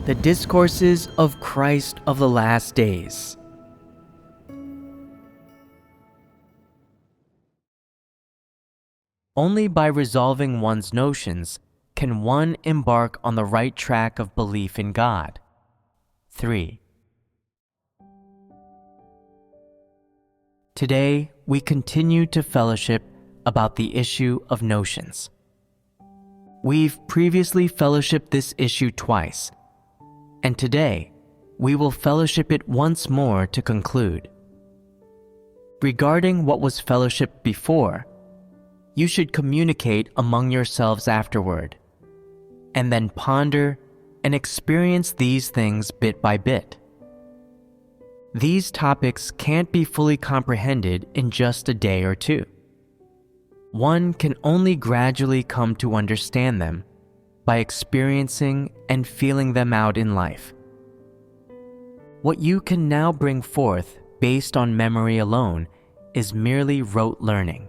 The Discourses of Christ of the Last Days. Only by resolving one's notions can one embark on the right track of belief in God. 3. Today, we continue to fellowship about the issue of notions. We've previously fellowshipped this issue twice, and today, we will fellowship it once more to conclude. Regarding what was fellowshipped before, you should communicate among yourselves afterward, and then ponder and experience these things bit by bit. These topics can't be fully comprehended in just a day or two. One can only gradually come to understand them by experiencing and feeling them out in life. What you can now bring forth based on memory alone is merely rote learning.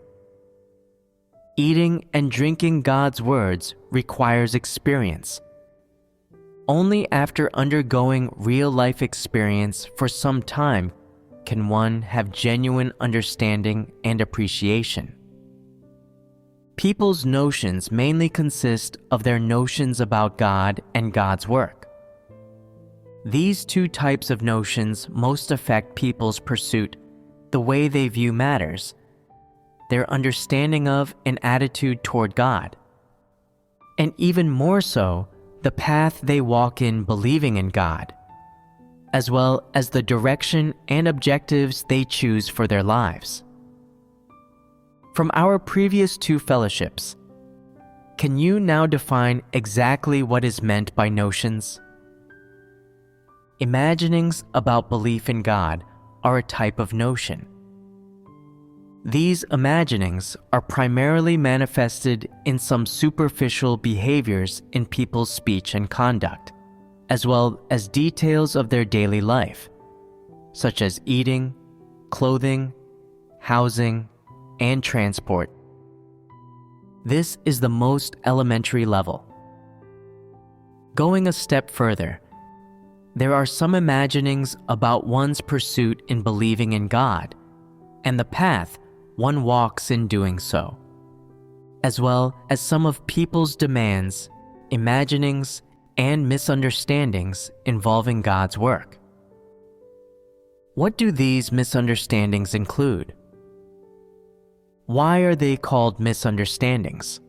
Eating and drinking God's words requires experience. Only after undergoing real-life experience for some time can one have genuine understanding and appreciation. People's notions mainly consist of their notions about God and God's work. These two types of notions most affect people's pursuit, the way they view matters, their understanding of and attitude toward God, and even more so, the path they walk in believing in God, as well as the direction and objectives they choose for their lives. From our previous two fellowships, can you now define exactly what is meant by notions? Imaginings about belief in God are a type of notion. These imaginings are primarily manifested in some superficial behaviors in people's speech and conduct, as well as details of their daily life, such as eating, clothing, housing, and transport. This is the most elementary level. Going a step further, there are some imaginings about one's pursuit in believing in God and the path one walks in doing so, as well as some of people's demands, imaginings, and misunderstandings involving God's work. What do these misunderstandings include? Why are they called misunderstandings?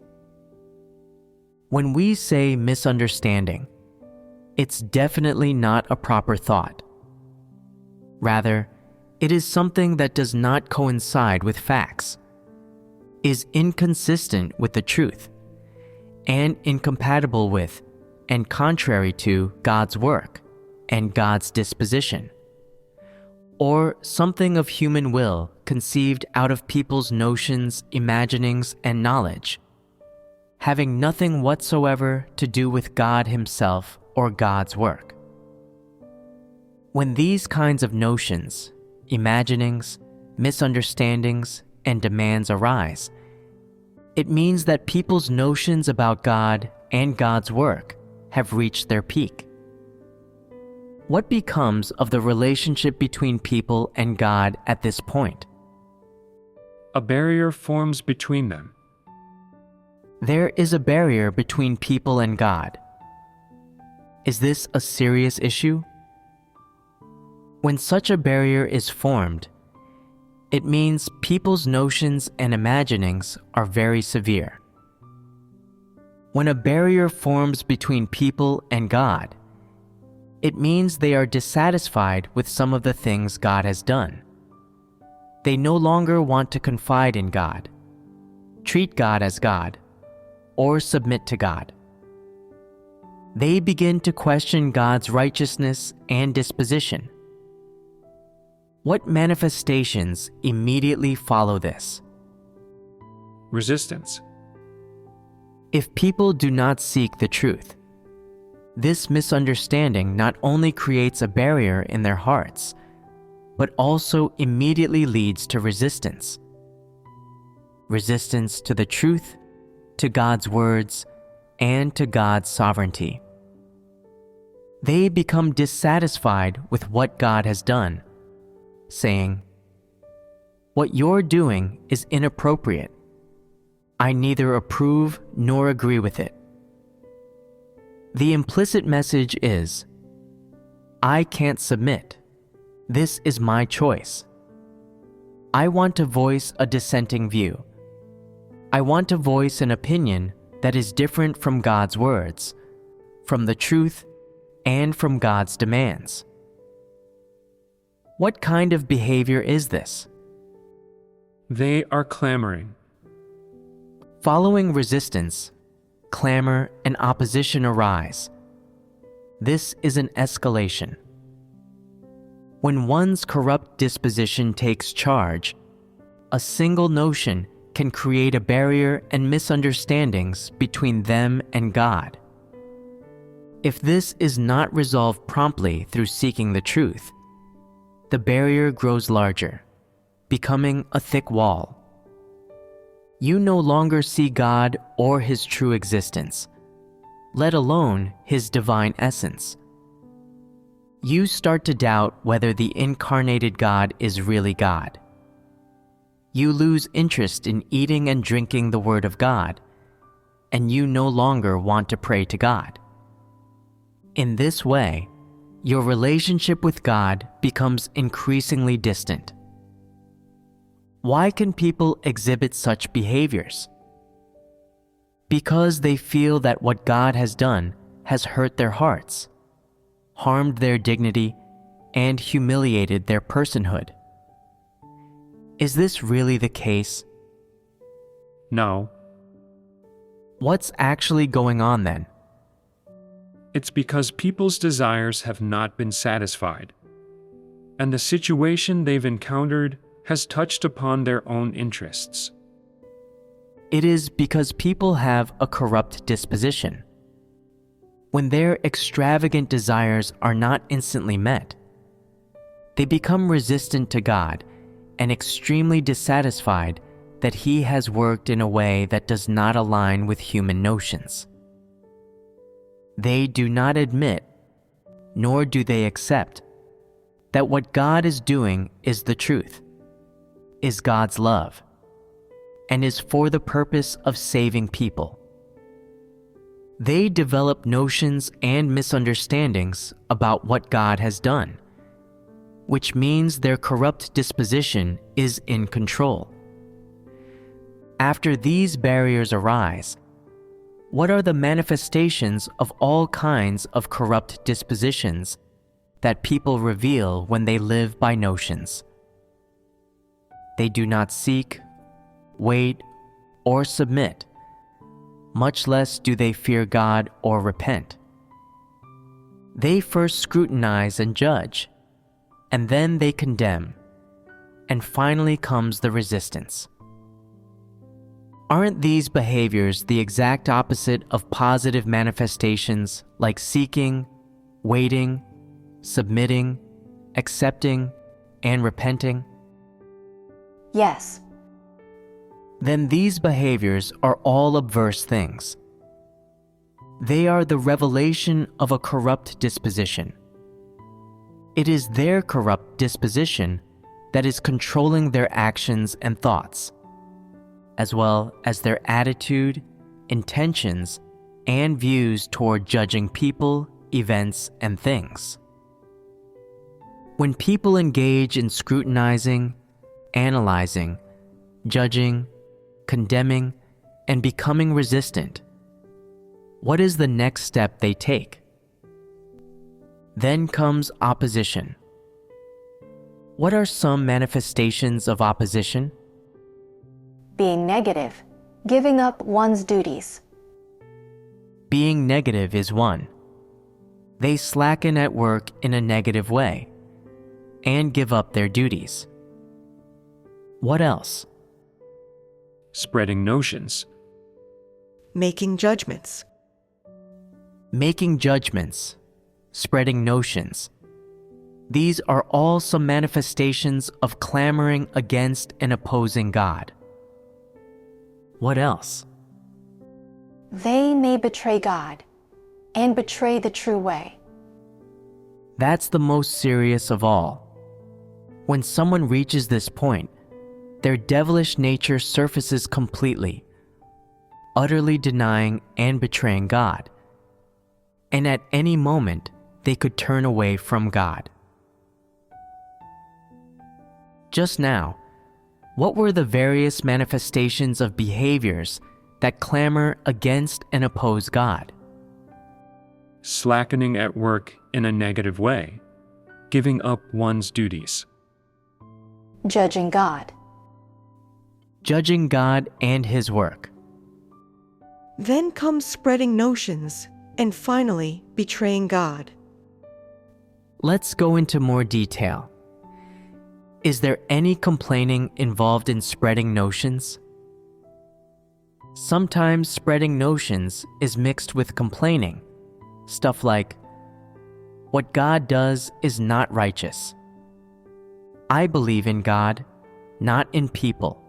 When we say misunderstanding, it's definitely not a proper thought. Rather, it is something that does not coincide with facts, is inconsistent with the truth, and incompatible with and contrary to God's work and God's disposition, or something of human will conceived out of people's notions, imaginings, and knowledge, having nothing whatsoever to do with God Himself or God's work. When these kinds of notions, imaginings, misunderstandings, and demands arise, it means that people's notions about God and God's work have reached their peak. What becomes of the relationship between people and God at this point? A barrier forms between them. There is a barrier between people and God. Is this a serious issue? When such a barrier is formed, it means people's notions and imaginings are very severe. When a barrier forms between people and God, it means they are dissatisfied with some of the things God has done. They no longer want to confide in God, treat God as God, or submit to God. They begin to question God's righteousness and disposition. What manifestations immediately follow this? Resistance. If people do not seek the truth, this misunderstanding not only creates a barrier in their hearts, but also immediately leads to resistance. Resistance to the truth, to God's words, and to God's sovereignty. They become dissatisfied with what God has done, saying, "What you're doing is inappropriate. I neither approve nor agree with it." The implicit message is, "I can't submit. This is my choice. I want to voice a dissenting view. I want to voice an opinion that is different from God's words, from the truth, and from God's demands." What kind of behavior is this? They are clamoring. Following resistance, clamor, and opposition arise. This is an escalation. When one's corrupt disposition takes charge, a single notion can create a barrier and misunderstandings between them and God. If this is not resolved promptly through seeking the truth, the barrier grows larger, becoming a thick wall. You no longer see God or His true existence, let alone His divine essence. You start to doubt whether the incarnated God is really God. You lose interest in eating and drinking the Word of God, and you no longer want to pray to God. In this way, your relationship with God becomes increasingly distant. Why can people exhibit such behaviors? Because they feel that what God has done has hurt their hearts, harmed their dignity, and humiliated their personhood. Is this really the case? No, What's actually going on then? it's because people's desires have not been satisfied, and the situation they've encountered has touched upon their own interests. It is because people have a corrupt disposition. When their extravagant desires are not instantly met, they become resistant to God and extremely dissatisfied that He has worked in a way that does not align with human notions. They do not admit, nor do they accept, that what God is doing is the truth, is God's love, and is for the purpose of saving people. They develop notions and misunderstandings about what God has done, which means their corrupt disposition is in control. After these barriers arise, what are the manifestations of all kinds of corrupt dispositions that people reveal when they live by notions? They do not seek, wait, or submit, much less do they fear God or repent. They first scrutinize and judge, and then they condemn, and finally comes the resistance. Aren't these behaviors the exact opposite of positive manifestations like seeking, waiting, submitting, accepting, and repenting? Yes. Then these behaviors are all adverse things. They are the revelation of a corrupt disposition. It is their corrupt disposition that is controlling their actions and thoughts, as well as their attitude, intentions, and views toward judging people, events, and things. When people engage in scrutinizing, analyzing, judging, condemning, and becoming resistant, what is the next step they take? Then comes opposition. What are some manifestations of opposition? Being negative, giving up one's duties. Being negative is one. They slacken at work in a negative way and give up their duties. What else? Spreading notions. Making judgments. Making judgments, spreading notions. These are all some manifestations of clamoring against and opposing God. What else? They may betray God and betray the true way. That's the most serious of all. When someone reaches this point, their devilish nature surfaces completely, utterly denying and betraying God. And at any moment, they could turn away from God. Just now, what were the various manifestations of behaviors that clamor against and oppose God? Slackening at work in a negative way, giving up one's duties. Judging God. Judging God and His work. Then comes spreading notions, and finally betraying God. Let's go into more detail. Is there any complaining involved in spreading notions? Sometimes spreading notions is mixed with complaining. Stuff like, what God does is not righteous. I believe in God, not in people.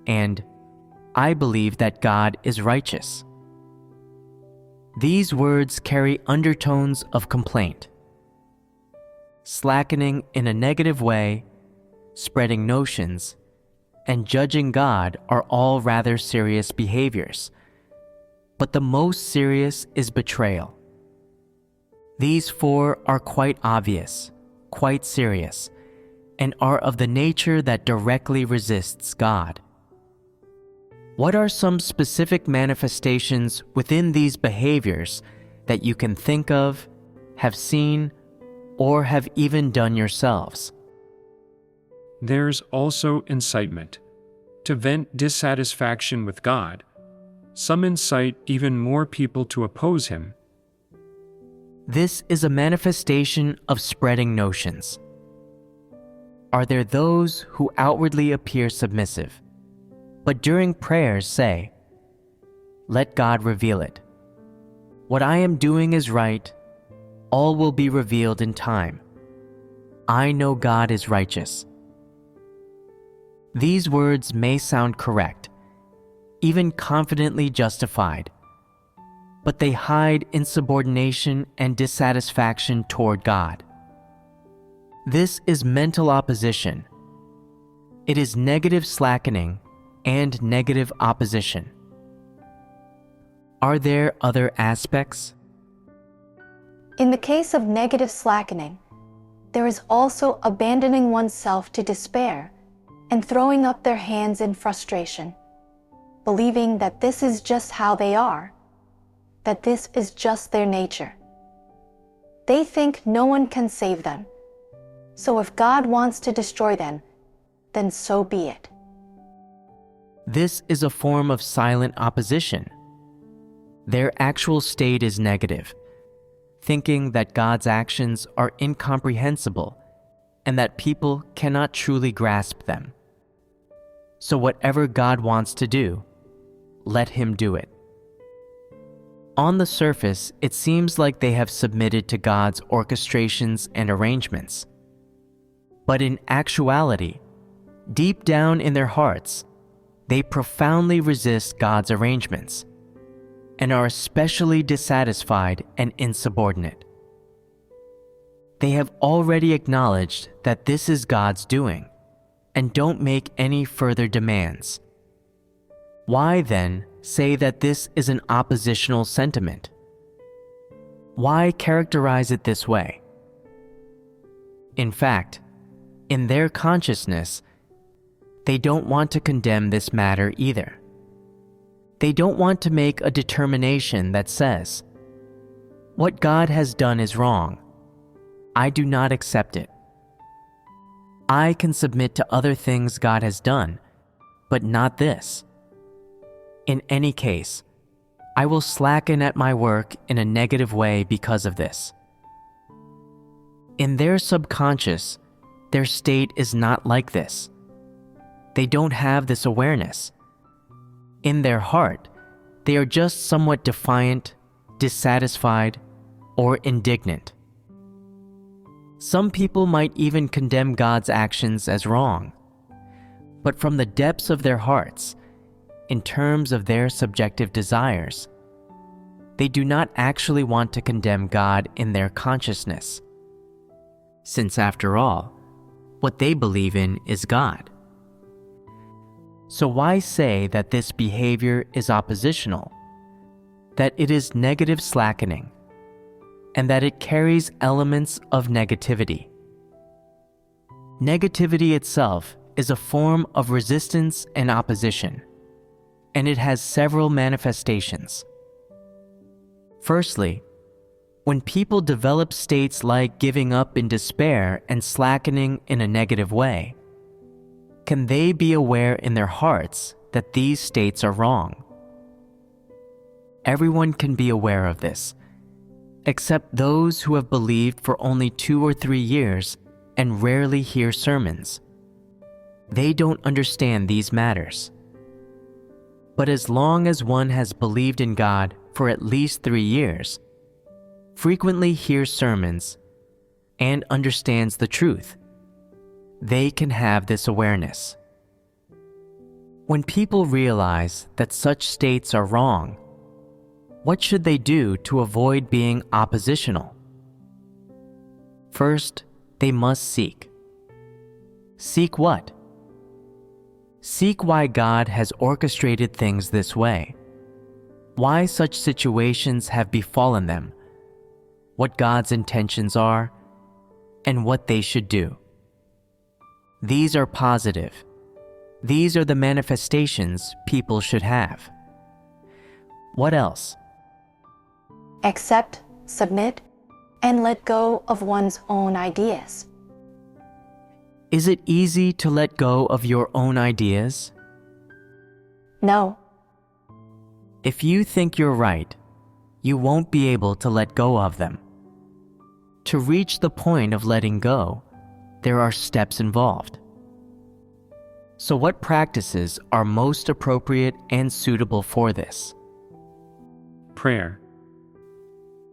And I believe that God is righteous. These words carry undertones of complaint. Slackening in a negative way, spreading notions, and judging God are all rather serious behaviors. But the most serious is betrayal. These four are quite obvious, quite serious, and are of the nature that directly resists God. What are some specific manifestations within these behaviors that you can think of, have seen, or have even done yourselves? There's also incitement. To vent dissatisfaction with God, some incite even more people to oppose Him. This is a manifestation of spreading notions. Are there those who outwardly appear submissive, but during prayers say, "Let God reveal it. What I am doing is right. All will be revealed in time. I know God is righteous." These words may sound correct, even confidently justified, but they hide insubordination and dissatisfaction toward God. This is mental opposition. It is negative slackening and negative opposition. Are there other aspects? In the case of negative slackening, there is also abandoning oneself to despair and throwing up their hands in frustration, believing that this is just how they are, that this is just their nature. They think no one can save them, so if God wants to destroy them, then so be it. This is a form of silent opposition. Their actual state is negative, thinking that God's actions are incomprehensible and that people cannot truly grasp them. So whatever God wants to do, let Him do it. On the surface, it seems like they have submitted to God's orchestrations and arrangements. But in actuality, deep down in their hearts, they profoundly resist God's arrangements and are especially dissatisfied and insubordinate. They have already acknowledged that this is God's doing and don't make any further demands. Why then say that this is an oppositional sentiment? Why characterize it this way? In fact, in their consciousness, they don't want to condemn this matter either. They don't want to make a determination that says, "What God has done is wrong. I do not accept it. I can submit to other things God has done, but not this. In any case, I will slacken at my work in a negative way because of this." In their subconscious, their state is not like this. They don't have this awareness. In their heart, they are just somewhat defiant, dissatisfied, or indignant. Some people might even condemn God's actions as wrong, but from the depths of their hearts, in terms of their subjective desires, they do not actually want to condemn God in their consciousness. since after all, what they believe in is God. So why say that this behavior is oppositional, that it is negative slackening, and that it carries elements of negativity? Negativity itself is a form of resistance and opposition, and it has several manifestations. Firstly, when people develop states like giving up in despair and slackening in a negative way, can they be aware in their hearts that these states are wrong? Everyone can be aware of this, except those who have believed for only 2 or 3 years and rarely hear sermons. They don't understand these matters. But as long as one has believed in God for at least 3 years, frequently hears sermons, and understands the truth, they can have this awareness. When people realize that such states are wrong, what should they do to avoid being oppositional? First, they must seek. Seek what? Seek why God has orchestrated things this way, why such situations have befallen them, what God's intentions are, and what they should do. These are positive. These are the manifestations people should have. What else? Accept, submit, and let go of one's own ideas. Is it easy to let go of your own ideas? No, If you think you're right, you won't be able to let go of them. To reach the point of letting go, there are steps involved. So what practices are most appropriate and suitable for this? Prayer.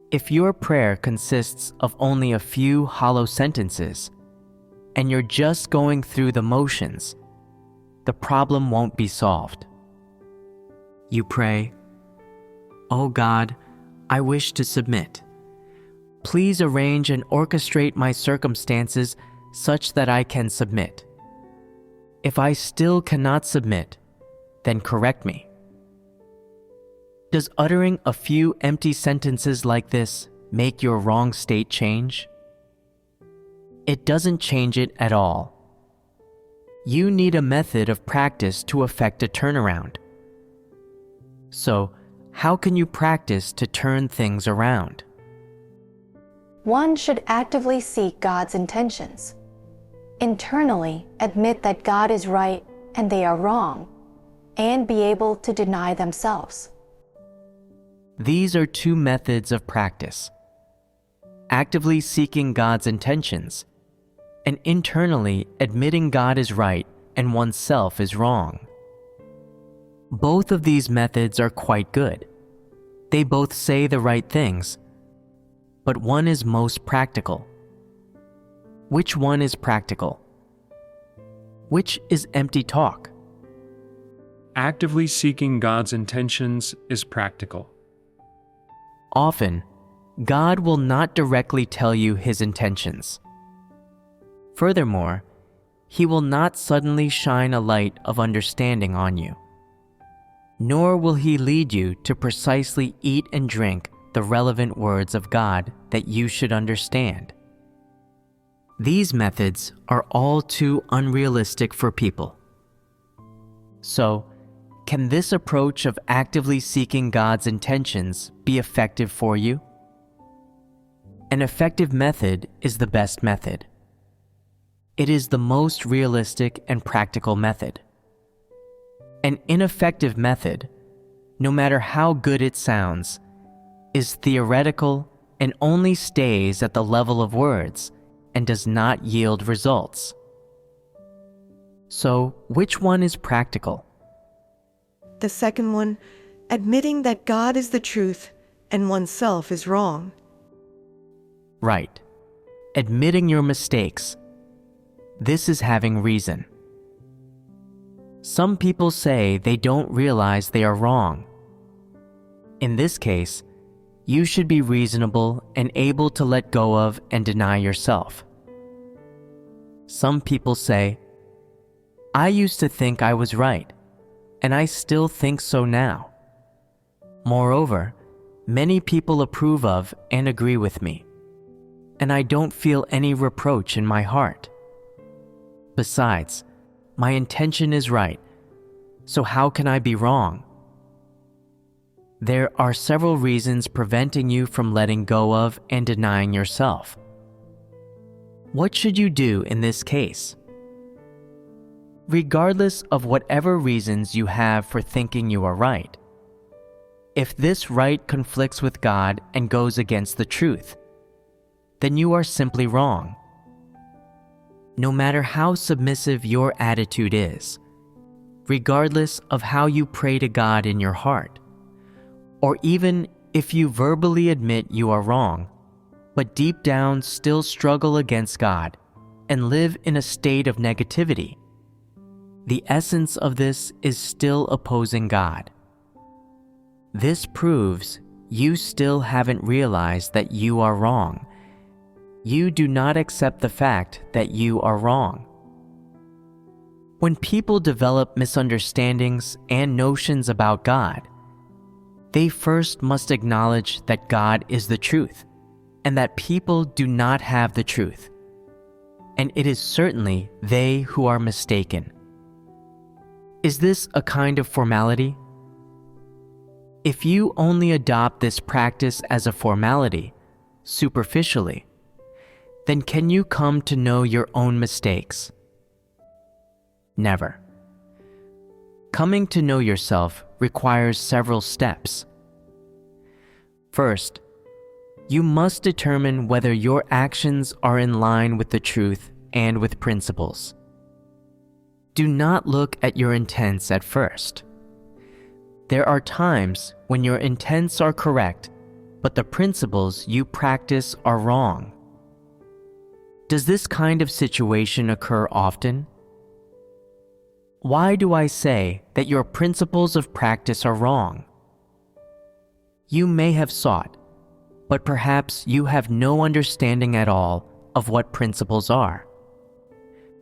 If your prayer consists of only a few hollow sentences, and you're just going through the motions, the problem won't be solved. You pray, "Oh God, I wish to submit. Please arrange and orchestrate my circumstances such that I can submit. If I still cannot submit, then correct me." Does uttering a few empty sentences like this make your wrong state change? It doesn't change it at all. You need a method of practice to effect a turnaround. So, how can you practice to turn things around? one should actively seek God's intentions. Internally, admit that God is right and they are wrong, and be able to deny themselves. These are 2 methods of practice: actively seeking God's intentions, and internally admitting God is right and oneself is wrong. Both of these methods are quite good. They both say the right things, but one is most practical. Which one is practical? Which is empty talk? Actively seeking God's intentions is practical. Often, God will not directly tell you His intentions. Furthermore, He will not suddenly shine a light of understanding on you. Nor will He lead you to precisely eat and drink the relevant words of God that you should understand. These methods are all too unrealistic for people. So, can this approach of actively seeking God's intentions be effective for you? An effective method is the best method. It is the most realistic and practical method. An ineffective method, no matter how good it sounds, is theoretical and only stays at the level of words and does not yield results. So, which one is practical? The second one, admitting that God is the truth and oneself is wrong. Right. Admitting your mistakes. This is having reason. Some people say they don't realize they are wrong. In this case, you should be reasonable and able to let go of and deny yourself. Some people say, "I used to think I was right, and I still think so now." Moreover, many people approve of and agree with me, and I don't feel any reproach in my heart. Besides, my intention is right, so how can I be wrong? There are several reasons preventing you from letting go of and denying yourself. What should you do in this case? Regardless of whatever reasons you have for thinking you are right, if this right conflicts with God and goes against the truth, then you are simply wrong. No matter how submissive your attitude is, regardless of how you pray to God in your heart, or even if you verbally admit you are wrong, but deep down still struggle against God and live in a state of negativity, the essence of this is still opposing God. This proves you still haven't realized that you are wrong. You do not accept the fact that you are wrong. When people develop misunderstandings and notions about God, they first must acknowledge that God is the truth, and that people do not have the truth. And it is certainly they who are mistaken. Is this a kind of formality? If you only adopt this practice as a formality, superficially, then can you come to know your own mistakes? Never. Coming to know yourself requires several steps. First, you must determine whether your actions are in line with the truth and with principles. Do not look at your intents at first. There are times when your intents are correct, but the principles you practice are wrong. Does this kind of situation occur often? Why do I say that your principles of practice are wrong? You may have sought, but perhaps you have no understanding at all of what principles are.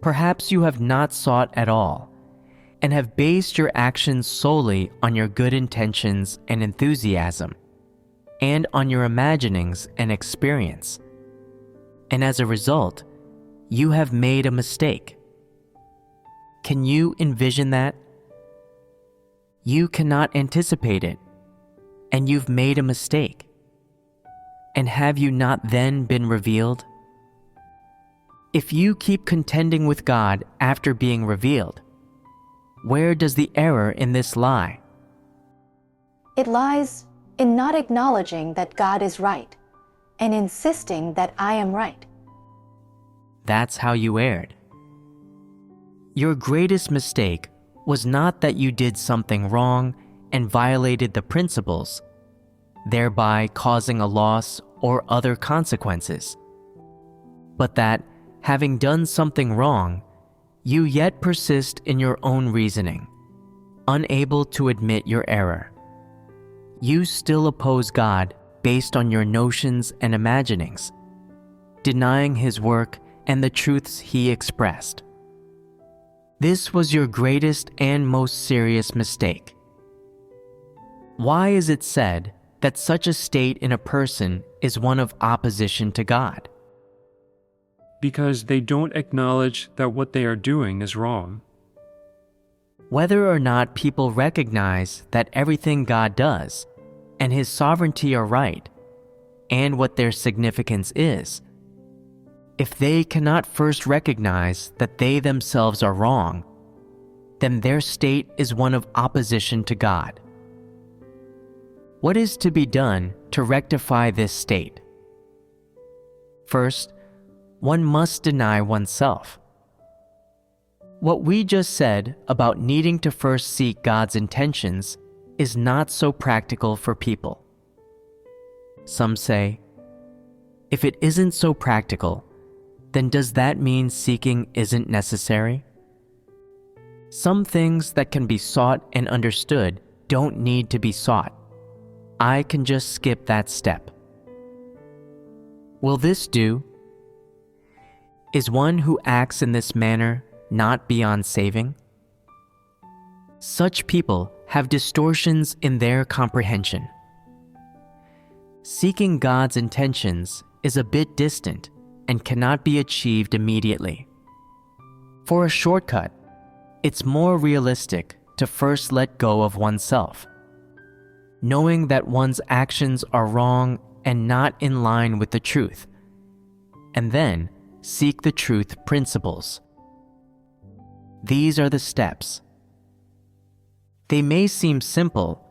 Perhaps you have not sought at all, and have based your actions solely on your good intentions and enthusiasm, and on your imaginings and experience. And as a result, you have made a mistake. Can you envision that? You cannot anticipate it, and you've made a mistake. And have you not then been revealed? If you keep contending with God after being revealed, where does the error in this lie? It lies in not acknowledging that God is right and insisting that I am right. That's how you erred. Your greatest mistake was not that you did something wrong and violated the principles, thereby causing a loss or other consequences, but that, having done something wrong, you yet persist in your own reasoning, unable to admit your error. You still oppose God based on your notions and imaginings, denying His work and the truths He expressed. This was your greatest and most serious mistake. Why is it said that such a state in a person is one of opposition to God? Because they don't acknowledge that what they are doing is wrong. Whether or not people recognize that everything God does and His sovereignty are right, and what their significance is, if they cannot first recognize that they themselves are wrong, then their state is one of opposition to God. What is to be done to rectify this state? First, one must deny oneself. What we just said about needing to first seek God's intentions is not so practical for people. Some say, if it isn't so practical, then does that mean seeking isn't necessary? Some things that can be sought and understood don't need to be sought. I can just skip that step. Will this do? Is one who acts in this manner not beyond saving? Such people have distortions in their comprehension. Seeking God's intentions is a bit distant and cannot be achieved immediately. For a shortcut, it's more realistic to first let go of oneself, knowing that one's actions are wrong and not in line with the truth, and then seek the truth principles. These are the steps. They may seem simple,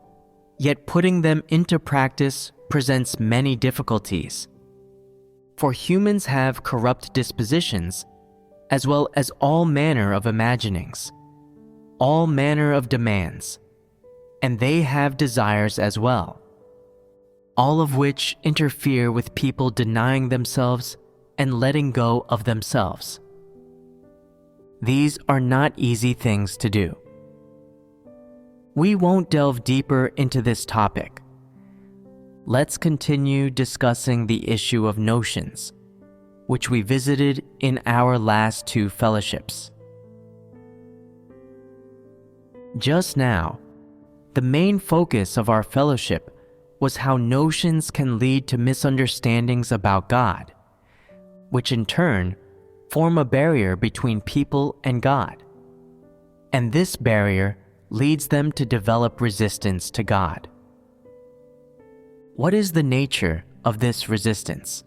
yet putting them into practice presents many difficulties. For humans have corrupt dispositions, as well as all manner of imaginings, all manner of demands, and they have desires as well, all of which interfere with people denying themselves and letting go of themselves. These are not easy things to do. We won't delve deeper into this topic. Let's continue discussing the issue of notions, which we visited in our last 2 fellowships. Just now, the main focus of our fellowship was how notions can lead to misunderstandings about God, which in turn form a barrier between people and God. And this barrier leads them to develop resistance to God. What is the nature of this resistance?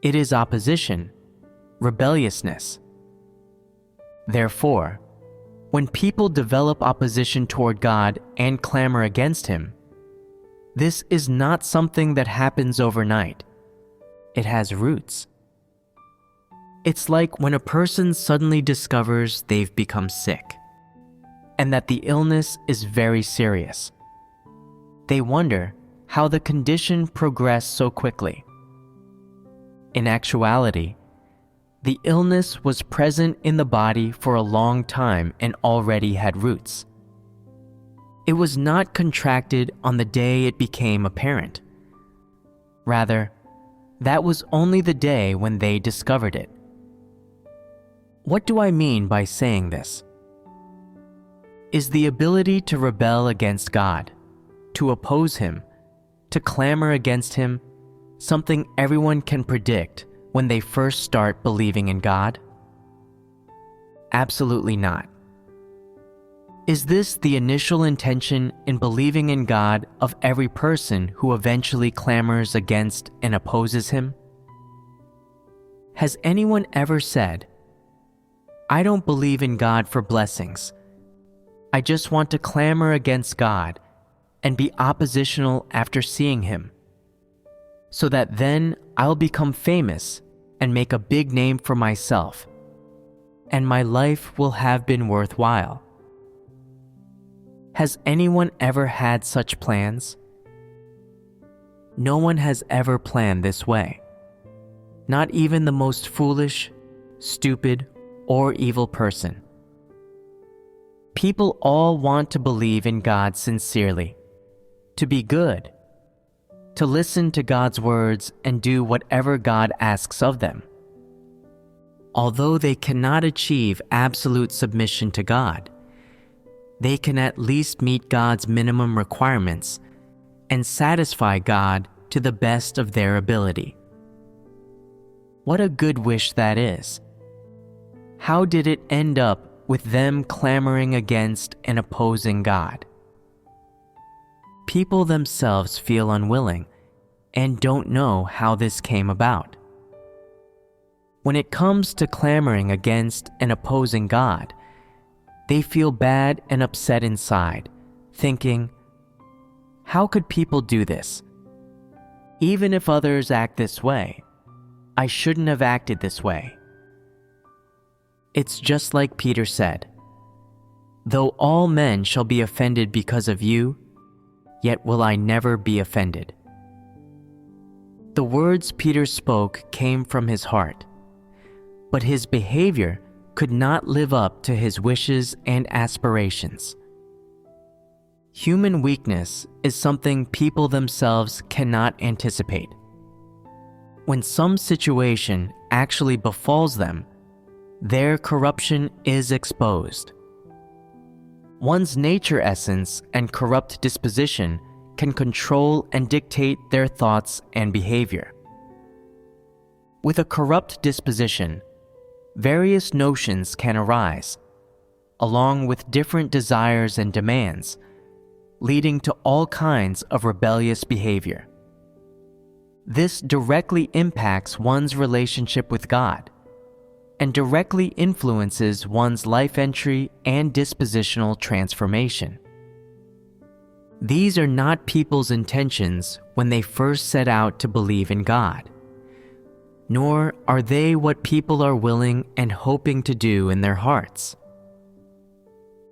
It is opposition, rebelliousness. Therefore, when people develop opposition toward God and clamor against Him, this is not something that happens overnight. It has roots. It's like when a person suddenly discovers they've become sick, and that the illness is very serious. They wonder how the condition progressed so quickly. In actuality, the illness was present in the body for a long time and already had roots. It was not contracted on the day it became apparent. Rather, that was only the day when they discovered it. What do I mean by saying this? Is the ability to rebel against God, to oppose Him, to clamor against Him, something everyone can predict when they first start believing in God? Absolutely not. Is this the initial intention in believing in God of every person who eventually clamors against and opposes Him? Has anyone ever said, "I don't believe in God for blessings. I just want to clamor against God and be oppositional after seeing Him, so that then I'll become famous and make a big name for myself, and my life will have been worthwhile"? Has anyone ever had such plans? No one has ever planned this way. Not even the most foolish, stupid, or evil person. People all want to believe in God sincerely, to be good, to listen to God's words and do whatever God asks of them. Although they cannot achieve absolute submission to God, they can at least meet God's minimum requirements and satisfy God to the best of their ability. What a good wish that is. How did it end up with them clamoring against and opposing God? People themselves feel unwilling and don't know how this came about. When it comes to clamoring against and opposing God, they feel bad and upset inside, thinking, "How could people do this? Even if others act this way, I shouldn't have acted this way." It's just like Peter said, "Though all men shall be offended because of you, yet will I never be offended." The words Peter spoke came from his heart, but his behavior could not live up to his wishes and aspirations. Human weakness is something people themselves cannot anticipate. When some situation actually befalls them, their corruption is exposed. One's nature essence and corrupt disposition can control and dictate their thoughts and behavior. With a corrupt disposition, various notions can arise, along with different desires and demands, leading to all kinds of rebellious behavior. This directly impacts one's relationship with God and directly influences one's life entry and dispositional transformation. These are not people's intentions when they first set out to believe in God, nor are they what people are willing and hoping to do in their hearts.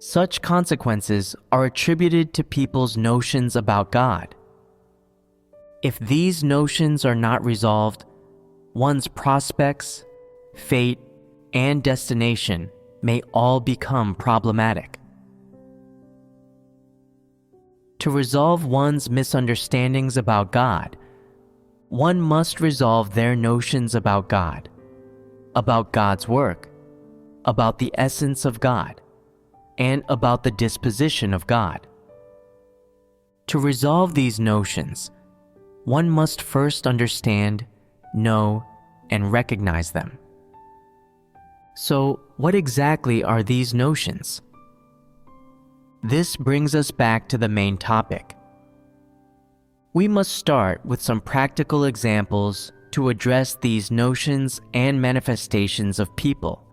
Such consequences are attributed to people's notions about God. If these notions are not resolved, one's prospects, fate, and destination may all become problematic. To resolve one's misunderstandings about God, one must resolve their notions about God, about God's work, about the essence of God, and about the disposition of God. To resolve these notions, one must first understand, know, and recognize them. So, what exactly are these notions? This brings us back to the main topic. We must start with some practical examples to address these notions and manifestations of people,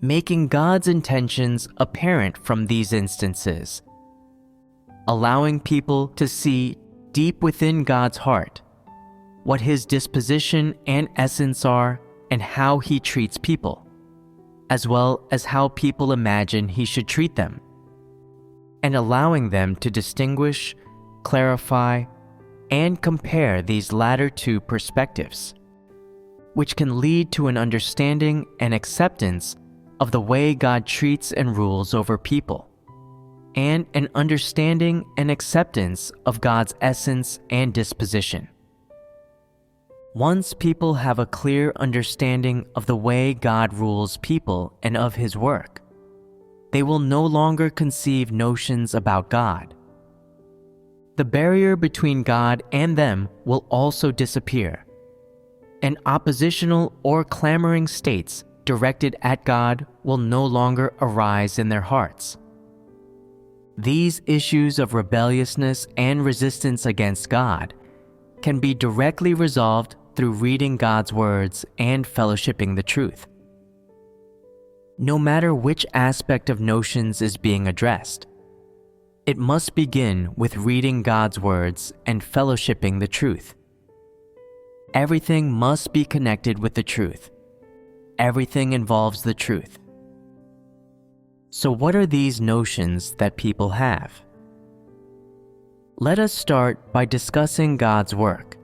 making God's intentions apparent from these instances, allowing people to see deep within God's heart what His disposition and essence are and how He treats people, as well as how people imagine He should treat them, and allowing them to distinguish, clarify, and compare these latter two perspectives, which can lead to an understanding and acceptance of the way God treats and rules over people, and an understanding and acceptance of God's essence and disposition. Once people have a clear understanding of the way God rules people and of His work, they will no longer conceive notions about God. The barrier between God and them will also disappear, and oppositional or clamoring states directed at God will no longer arise in their hearts. These issues of rebelliousness and resistance against God can be directly resolved through reading God's words and fellowshipping the truth. No matter which aspect of notions is being addressed, it must begin with reading God's words and fellowshipping the truth. Everything must be connected with the truth. Everything involves the truth. So what are these notions that people have? Let us start by discussing God's work,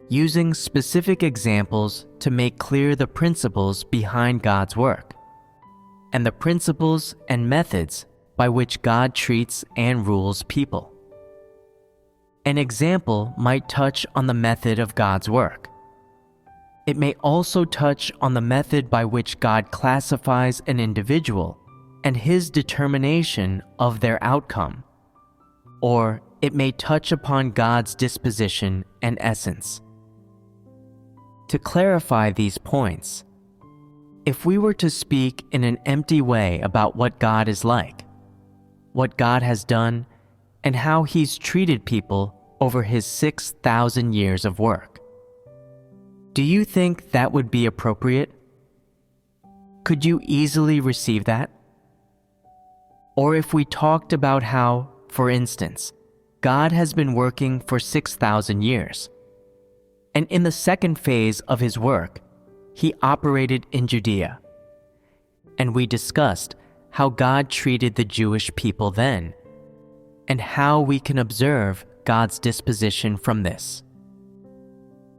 using specific examples to make clear the principles behind God's work, and the principles and methods by which God treats and rules people. An example might touch on the method of God's work. It may also touch on the method by which God classifies an individual and His determination of their outcome, or it may touch upon God's disposition and essence. To clarify these points, if we were to speak in an empty way about what God is like, what God has done, and how He's treated people over His 6,000 years of work, do you think that would be appropriate? Could you easily receive that? Or if we talked about how, for instance, God has been working for 6,000 years, and in the second phase of His work, He operated in Judea, and we discussed how God treated the Jewish people then, and how we can observe God's disposition from this.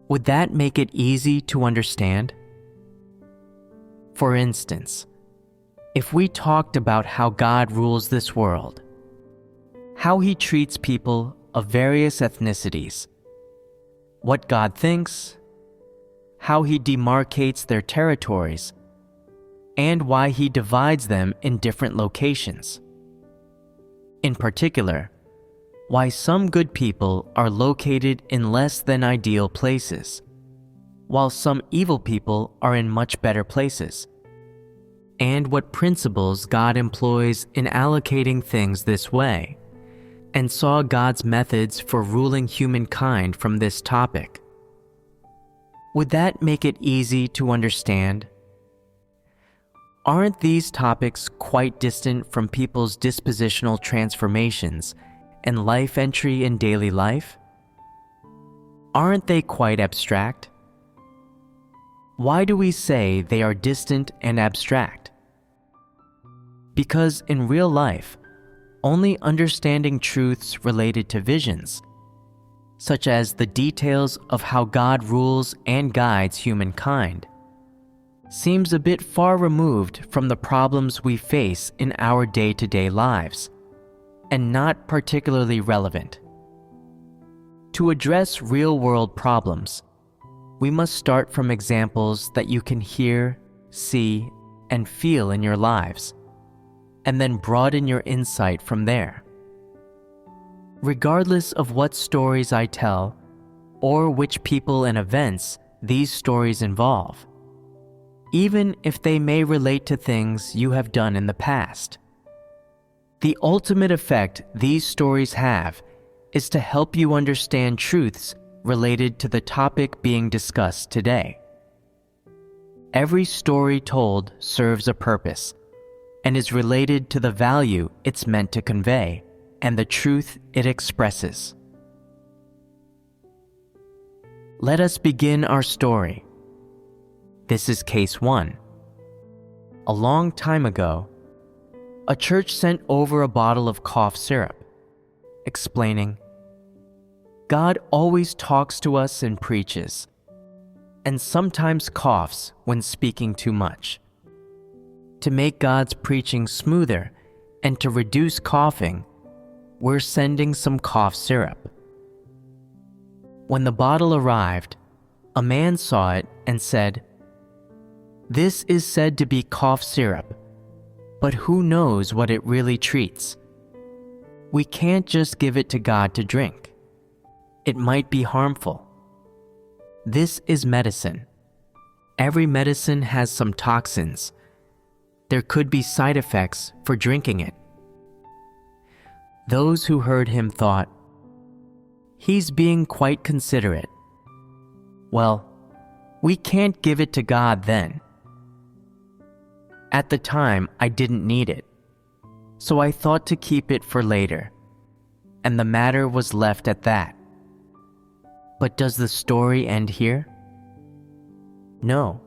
Would that make it easy to understand? For instance, if we talked about how God rules this world, how He treats people of various ethnicities, what God thinks, how he demarcates their territories, and why he divides them in different locations. In particular, why some good people are located in less than ideal places, while some evil people are in much better places, and what principles God employs in allocating things this way, and saw God's methods for ruling humankind from this topic. Would that make it easy to understand? Aren't these topics quite distant from people's dispositional transformations and life entry in daily life? Aren't they quite abstract? Why do we say they are distant and abstract? Because in real life, only understanding truths related to visions, such as the details of how God rules and guides humankind, seems a bit far removed from the problems we face in our day-to-day lives, and not particularly relevant. To address real-world problems, we must start from examples that you can hear, see, and feel in your lives, and then broaden your insight from there. Regardless of what stories I tell, or which people and events these stories involve, even if they may relate to things you have done in the past, the ultimate effect these stories have is to help you understand truths related to the topic being discussed today. Every story told serves a purpose and is related to the value it's meant to convey and the truth it expresses. Let us begin our story. This is case 1. A long time ago, a church sent over a bottle of cough syrup, explaining, "God always talks to us and preaches, and sometimes coughs when speaking too much. To make God's preaching smoother and to reduce coughing, we're sending some cough syrup." When the bottle arrived, a man saw it and said, "This is said to be cough syrup, but who knows what it really treats? We can't just give it to God to drink. It might be harmful. This is medicine. Every medicine has some toxins. There could be side effects for drinking it." Those who heard him thought, "He's being quite considerate. Well, we can't give it to God then. At the time, I didn't need it, so I thought to keep it for later, and the matter was left at that." But does the story end here? No.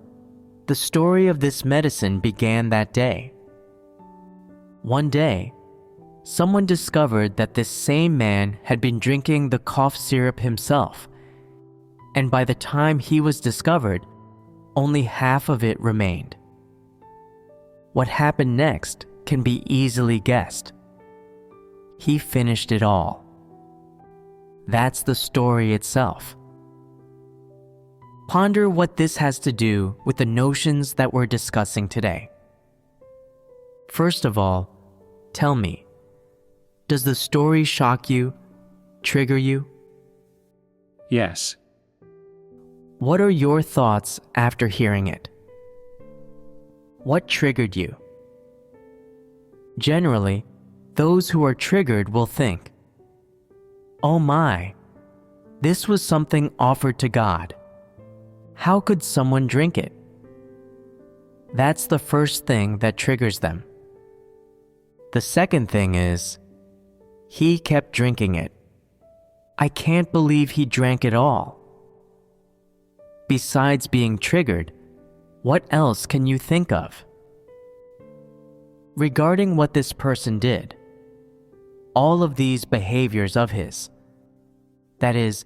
The story of this medicine began that day. One day, someone discovered that this same man had been drinking the cough syrup himself, and by the time he was discovered, only half of it remained. What happened next can be easily guessed. He finished it all. That's the story itself. Ponder what this has to do with the notions that we're discussing today. First of all, tell me, does the story shock you, trigger you? Yes. What are your thoughts after hearing it? What triggered you? Generally, those who are triggered will think, "Oh my, this was something offered to God. How could someone drink it?" That's the first thing that triggers them. The second thing is, "He kept drinking it. I can't believe he drank it all." Besides being triggered, what else can you think of? Regarding what this person did, all of these behaviors of his, that is,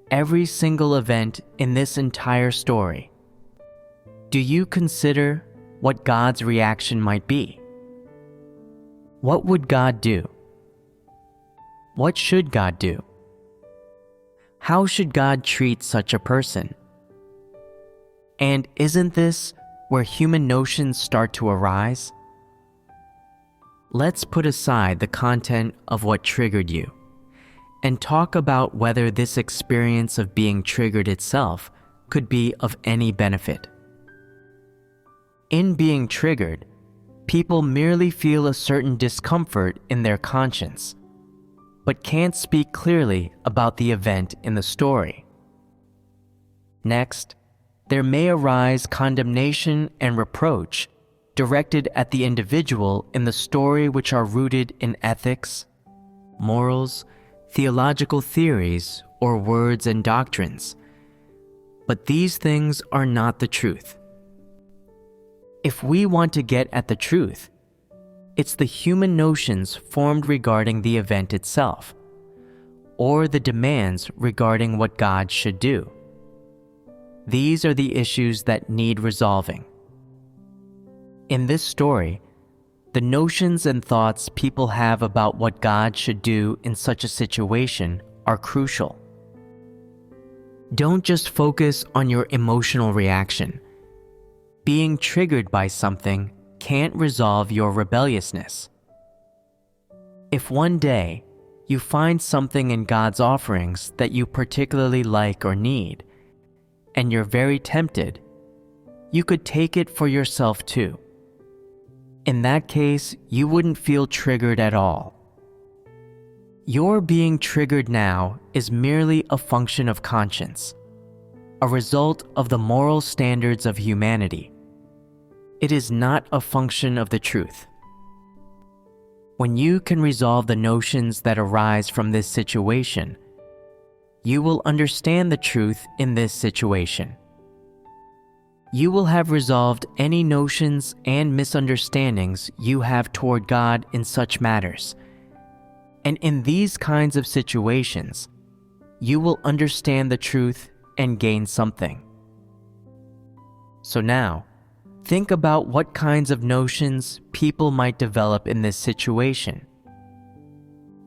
every single event in this entire story, do you consider what God's reaction might be? What would God do? What should God do? How should God treat such a person? And isn't this where human notions start to arise? Let's put aside the content of what triggered you and talk about whether this experience of being triggered itself could be of any benefit. In being triggered, people merely feel a certain discomfort in their conscience, but can't speak clearly about the event in the story. Next, there may arise condemnation and reproach directed at the individual in the story, which are rooted in ethics, morals, theological theories, or words and doctrines. But these things are not the truth. If we want to get at the truth, it's the human notions formed regarding the event itself, or the demands regarding what God should do. These are the issues that need resolving. In this story, the notions and thoughts people have about what God should do in such a situation are crucial. Don't just focus on your emotional reaction. Being triggered by something can't resolve your rebelliousness. If one day you find something in God's offerings that you particularly like or need, and you're very tempted, you could take it for yourself too. In that case, you wouldn't feel triggered at all. Your being triggered now is merely a function of conscience, a result of the moral standards of humanity. It is not a function of the truth. When you can resolve the notions that arise from this situation, you will understand the truth in this situation. You will have resolved any notions and misunderstandings you have toward God in such matters. And in these kinds of situations, you will understand the truth and gain something. So now, think about what kinds of notions people might develop in this situation.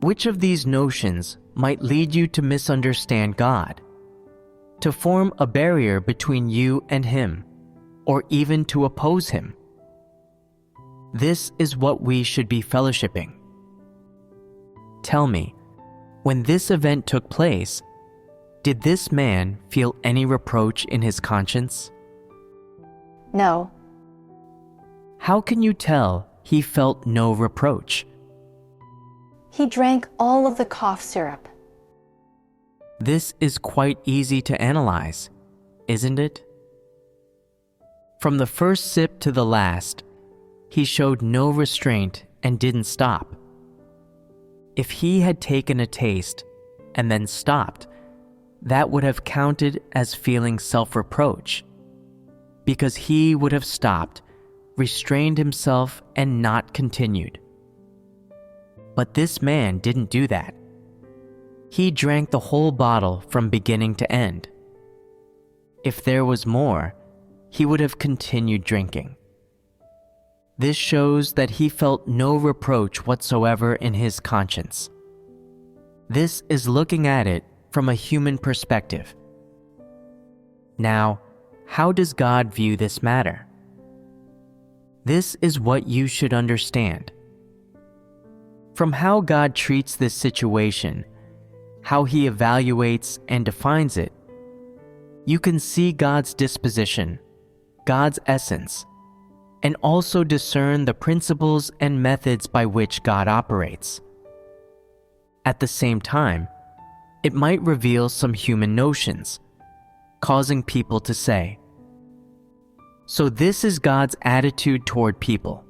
Which of these notions might lead you to misunderstand God, to form a barrier between you and Him, or even to oppose Him? This is what we should be fellowshipping. Tell me, when this event took place, did this man feel any reproach in his conscience? No. How can you tell he felt no reproach? He drank all of the cough syrup. This is quite easy to analyze, isn't it? From the first sip to the last, he showed no restraint and didn't stop. If he had taken a taste and then stopped, that would have counted as feeling self-reproach, because he would have stopped, restrained himself, and not continued. But this man didn't do that. He drank the whole bottle from beginning to end. If there was more, he would have continued drinking. This shows that he felt no reproach whatsoever in his conscience. This is looking at it from a human perspective. Now, how does God view this matter? This is what you should understand. From how God treats this situation, how He evaluates and defines it, you can see God's disposition, God's essence, and also discern the principles and methods by which God operates. At the same time, it might reveal some human notions, causing people to say, "So this is God's attitude toward people.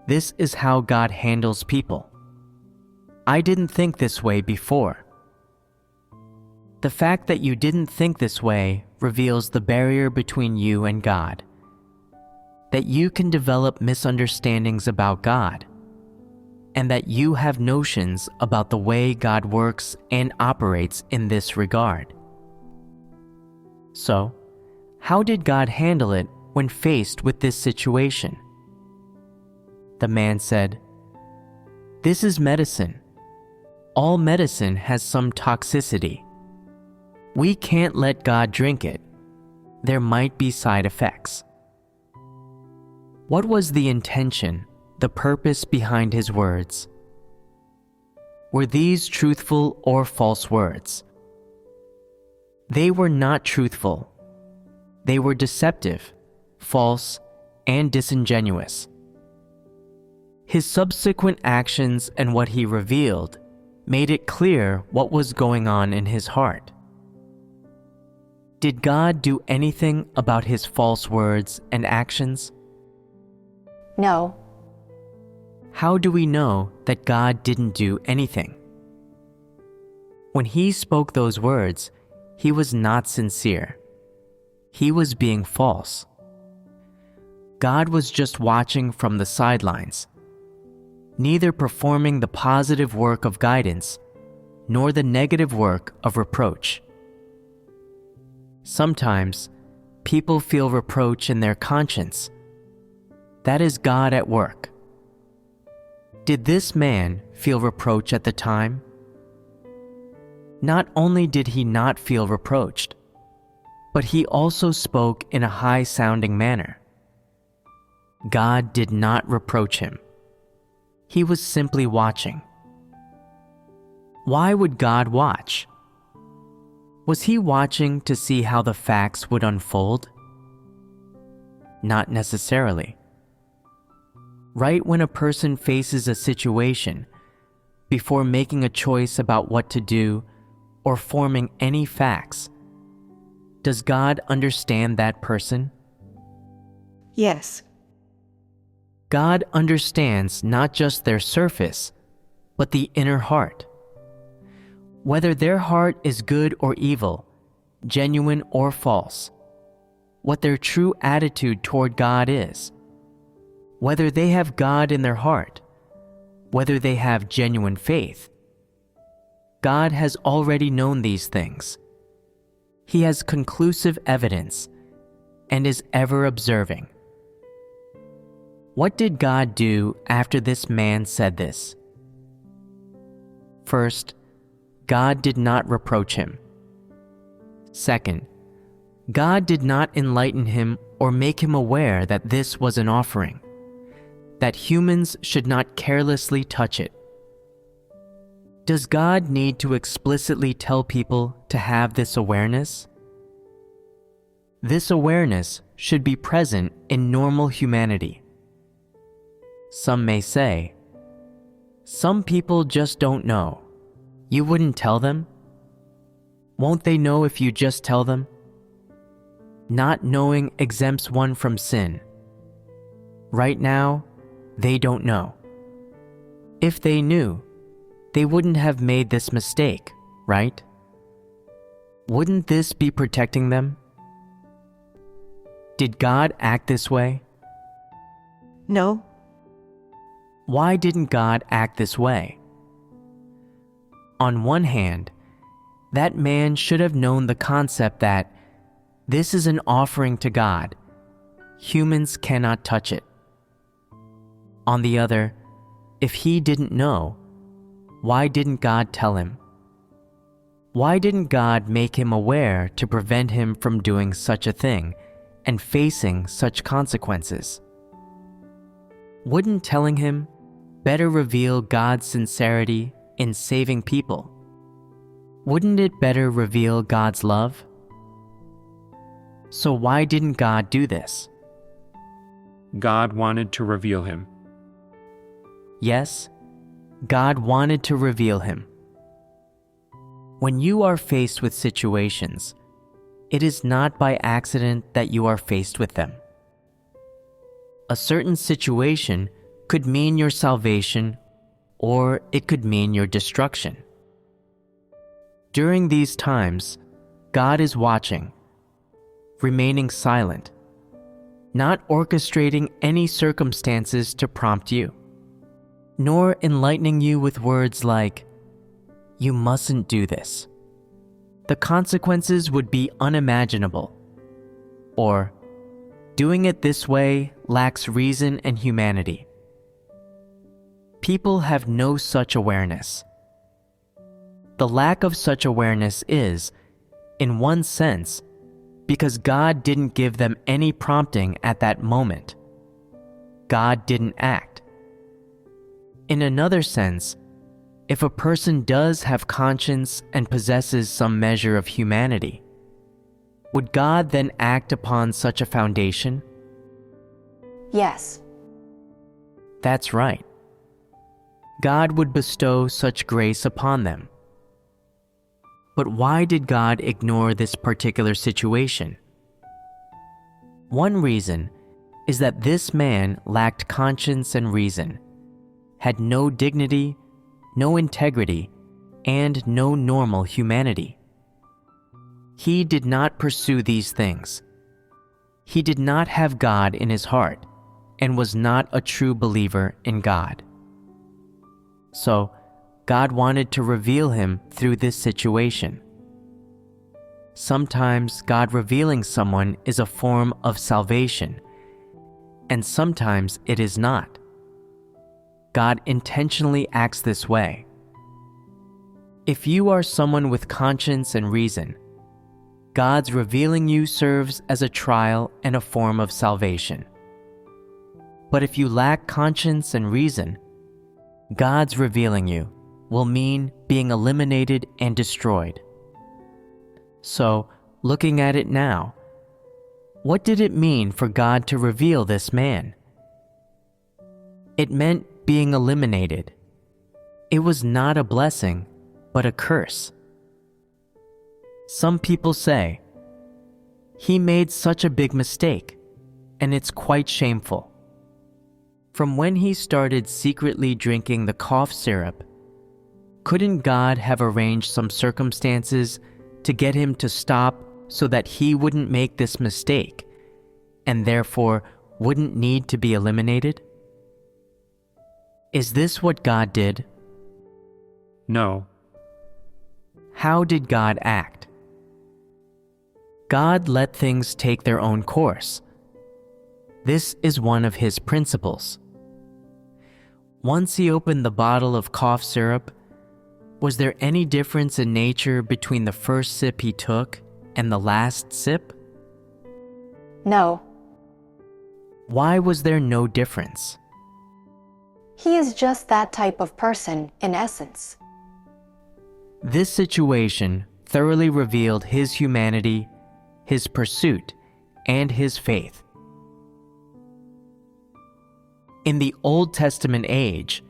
This is how God handles people. I didn't think this way before." The fact that you didn't think this way reveals the barrier between you and God, that you can develop misunderstandings about God, and that you have notions about the way God works and operates in this regard. So, how did God handle it when faced with this situation? The man said, "This is medicine. All medicine has some toxicity. We can't let God drink it. there might be side effects. What was the intention, the purpose behind his words? Were these truthful or false words? They were not truthful. They were deceptive, false, and disingenuous. His subsequent actions and what he revealed made it clear what was going on in his heart. Did God do anything about his false words and actions? No. How do we know that God didn't do anything? When he spoke those words, he was not sincere. He was being false. God was just watching from the sidelines, neither performing the positive work of guidance nor the negative work of reproach. Sometimes, people feel reproach in their conscience. That is God at work. Did this man feel reproach at the time? Not only did he not feel reproached, but he also spoke in a high-sounding manner. God did not reproach him. He was simply watching. Why would God watch? Was he watching to see how the facts would unfold? Not necessarily. Right when a person faces a situation, before making a choice about what to do or forming any facts, does God understand that person? Yes. God understands not just their surface, but the inner heart. Whether their heart is good or evil, genuine or false, what their true attitude toward God is, whether they have God in their heart, whether they have genuine faith. God has already known these things. He has conclusive evidence and is ever observing. What did God do after this man said this? First, God did not reproach him. Second, God did not enlighten him or make him aware that this was an offering, that humans should not carelessly touch it. Does God need to explicitly tell people to have this awareness? This awareness should be present in normal humanity. Some may say, some people just don't know. You wouldn't tell them? Won't they know if you just tell them? Not knowing exempts one from sin. Right now, they don't know. If they knew, they wouldn't have made this mistake, right? Wouldn't this be protecting them? Did God act this way? No. Why didn't God act this way? On one hand, that man should have known the concept that this is an offering to God. Humans cannot touch it. On the other, if he didn't know, why didn't God tell him? Why didn't God make him aware to prevent him from doing such a thing and facing such consequences? Wouldn't telling him better reveal God's sincerity in saving people? Wouldn't it better reveal God's love? So why didn't God do this? God wanted to reveal him. Yes, God wanted to reveal him. When you are faced with situations, it is not by accident that you are faced with them. A certain situation could mean your salvation, or it could mean your destruction. During these times, God is watching, remaining silent, not orchestrating any circumstances to prompt you, nor enlightening you with words like, "You mustn't do this. The consequences would be unimaginable," or "Doing it this way lacks reason and humanity." People have no such awareness. The lack of such awareness is, in one sense, because God didn't give them any prompting at that moment. God didn't act. In another sense, if a person does have conscience and possesses some measure of humanity, would God then act upon such a foundation? Yes. That's right. God would bestow such grace upon them. But why did God ignore this particular situation? One reason is that this man lacked conscience and reason, had no dignity, no integrity, and no normal humanity. He did not pursue these things. He did not have God in his heart and was not a true believer in God. So, God wanted to reveal him through this situation. Sometimes God revealing someone is a form of salvation, and sometimes it is not. God intentionally acts this way. If you are someone with conscience and reason, God's revealing you serves as a trial and a form of salvation. But if you lack conscience and reason, God's revealing you will mean being eliminated and destroyed. So, looking at it now, what did it mean for God to reveal this man? It meant being eliminated. It was not a blessing, but a curse. Some people say, "He made such a big mistake, and it's quite shameful." From when he started secretly drinking the cough syrup, couldn't God have arranged some circumstances to get him to stop so that he wouldn't make this mistake, and therefore wouldn't need to be eliminated? Is this what God did? No. How did God act? God let things take their own course. This is one of his principles. Once he opened the bottle of cough syrup, was there any difference in nature between the first sip he took and the last sip? No. Why was there no difference? He is just that type of person in essence. This situation thoroughly revealed his humanity, his pursuit, and his faith. In the Old Testament age,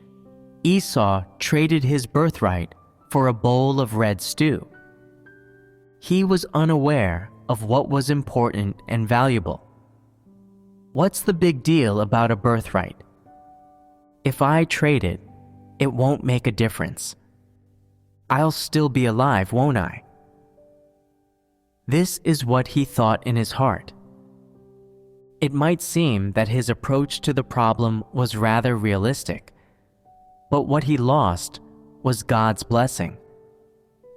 Esau traded his birthright for a bowl of red stew. He was unaware of what was important and valuable. What's the big deal about a birthright? If I trade it, it won't make a difference. I'll still be alive, won't I? This is what he thought in his heart. It might seem that his approach to the problem was rather realistic, but what he lost was God's blessing,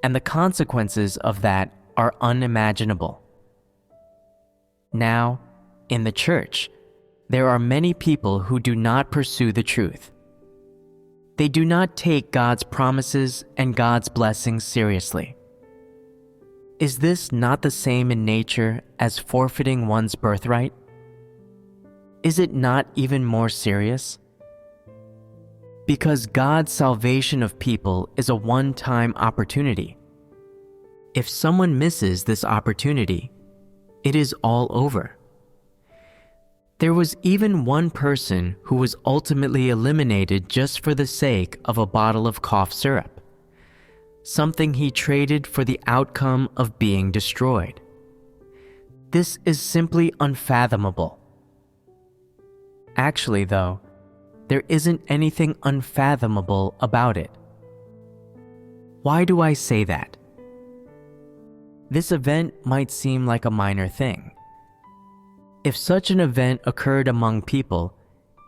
and the consequences of that are unimaginable. Now, in the church, there are many people who do not pursue the truth. They do not take God's promises and God's blessings seriously. Is this not the same in nature as forfeiting one's birthright? Is it not even more serious? Because God's salvation of people is a one-time opportunity. If someone misses this opportunity, it is all over. There was even one person who was ultimately eliminated just for the sake of a bottle of cough syrup, something he traded for the outcome of being destroyed. This is simply unfathomable. Actually, though, there isn't anything unfathomable about it. Why do I say that? This event might seem like a minor thing. If such an event occurred among people,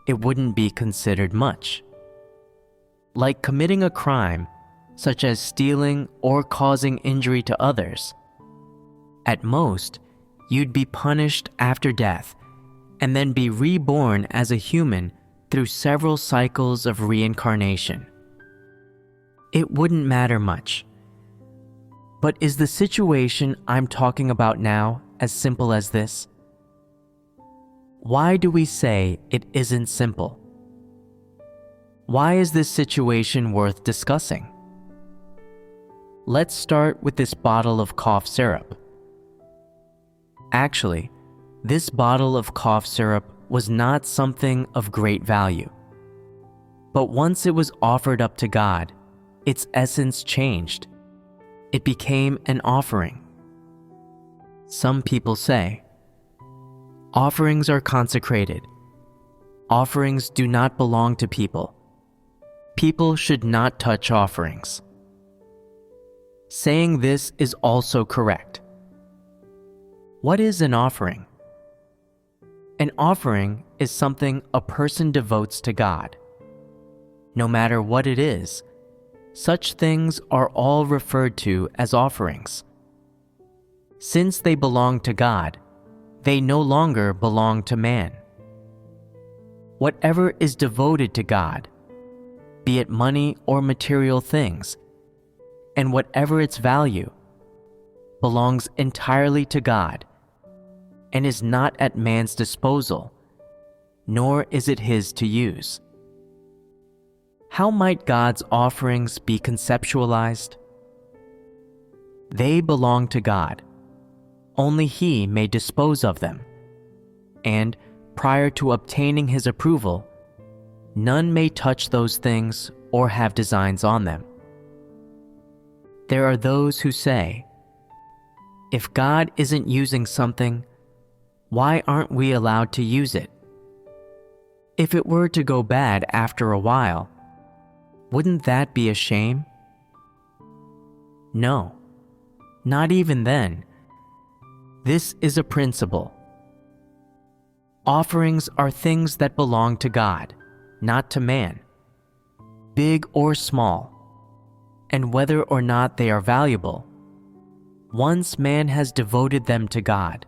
it wouldn't be considered much. Like committing a crime, such as stealing or causing injury to others. At most, you'd be punished after death and then be reborn as a human through several cycles of reincarnation. It wouldn't matter much. But is the situation I'm talking about now as simple as this? Why do we say it isn't simple? Why is this situation worth discussing? Let's start with this bottle of cough syrup. Actually, this bottle of cough syrup was not something of great value. But once it was offered up to God, its essence changed. It became an offering. Some people say, offerings are consecrated. Offerings do not belong to people. People should not touch offerings. Saying this is also correct. What is an offering? An offering is something a person devotes to God. No matter what it is, such things are all referred to as offerings. Since they belong to God, they no longer belong to man. Whatever is devoted to God, be it money or material things, and whatever its value, belongs entirely to God and is not at man's disposal, nor is it his to use. How might God's offerings be conceptualized? They belong to God. Only He may dispose of them, and prior to obtaining His approval, none may touch those things or have designs on them. There are those who say, if God isn't using something, why aren't we allowed to use it? If it were to go bad after a while, wouldn't that be a shame? No, not even then. This is a principle. Offerings are things that belong to God, not to man, big or small, and whether or not they are valuable, once man has devoted them to God,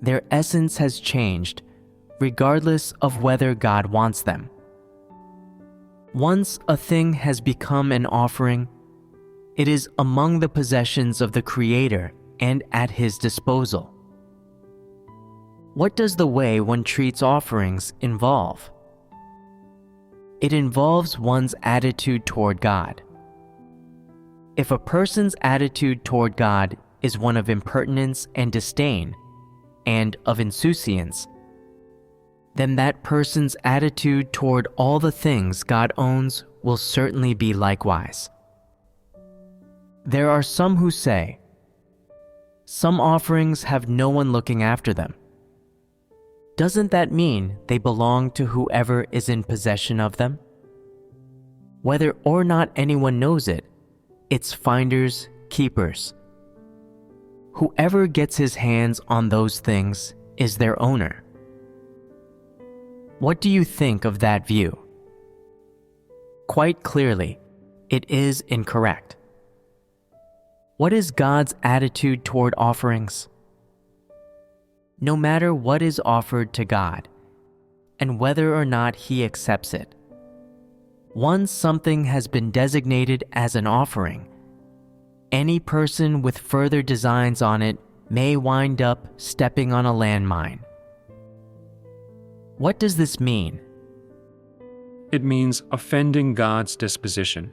their essence has changed, regardless of whether God wants them. Once a thing has become an offering, it is among the possessions of the Creator and at His disposal. What does the way one treats offerings involve? It involves one's attitude toward God. If a person's attitude toward God is one of impertinence and disdain, and of insouciance, then that person's attitude toward all the things God owns will certainly be likewise. There are some who say, some offerings have no one looking after them. Doesn't that mean they belong to whoever is in possession of them? Whether or not anyone knows it, it's finders, keepers. Whoever gets his hands on those things is their owner. What do you think of that view? Quite clearly, it is incorrect. What is God's attitude toward offerings? No matter what is offered to God, and whether or not He accepts it, once something has been designated as an offering, any person with further designs on it may wind up stepping on a landmine. What does this mean? It means offending God's disposition.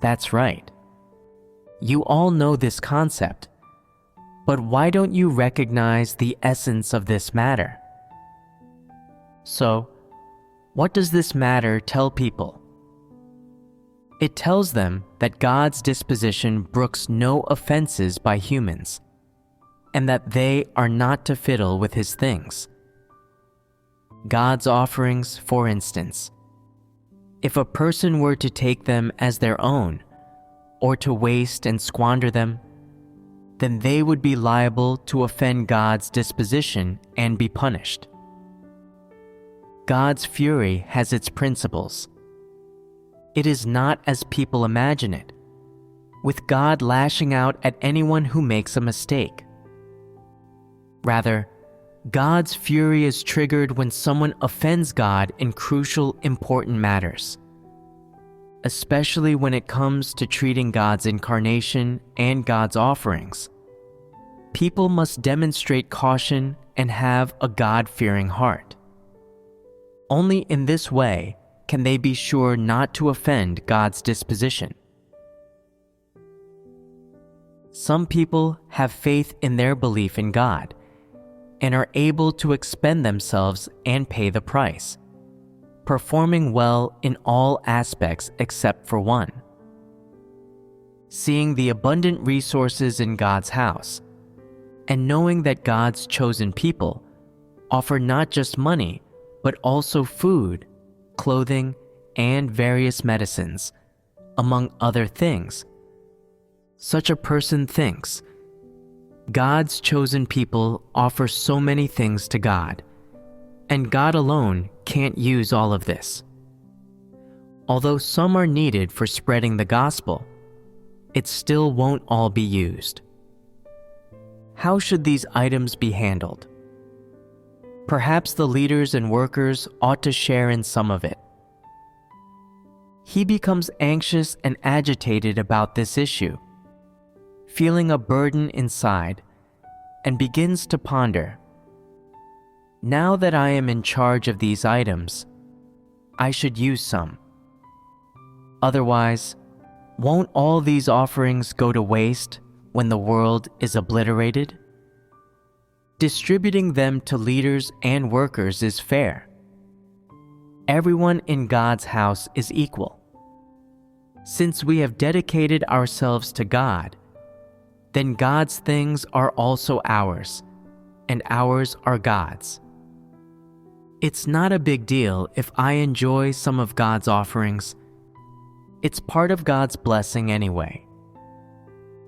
That's right. You all know this concept, but why don't you recognize the essence of this matter? So, what does this matter tell people? It tells them that God's disposition brooks no offenses by humans, and that they are not to fiddle with His things. God's offerings, for instance, if a person were to take them as their own, or to waste and squander them, then they would be liable to offend God's disposition and be punished. God's fury has its principles. It is not as people imagine it, with God lashing out at anyone who makes a mistake. Rather, God's fury is triggered when someone offends God in crucial, important matters, especially when it comes to treating God's incarnation and God's offerings. people must demonstrate caution and have a God-fearing heart. Only in this way can they be sure not to offend God's disposition. Some people have faith in their belief in God and are able to expend themselves and pay the price, performing well in all aspects except for one. Seeing the abundant resources in God's house, and knowing that God's chosen people offer not just money, but also food, clothing, and various medicines, among other things, such a person thinks, God's chosen people offer so many things to God, and God alone can't use all of this. Although some are needed for spreading the gospel, it still won't all be used. How should these items be handled? Perhaps the leaders and workers ought to share in some of it. He becomes anxious and agitated about this issue, feeling a burden inside, and begins to ponder, now that I am in charge of these items, I should use some. Otherwise, won't all these offerings go to waste when the world is obliterated? Distributing them to leaders and workers is fair. Everyone in God's house is equal. Since we have dedicated ourselves to God, then God's things are also ours, and ours are God's. It's not a big deal if I enjoy some of God's offerings. It's part of God's blessing anyway.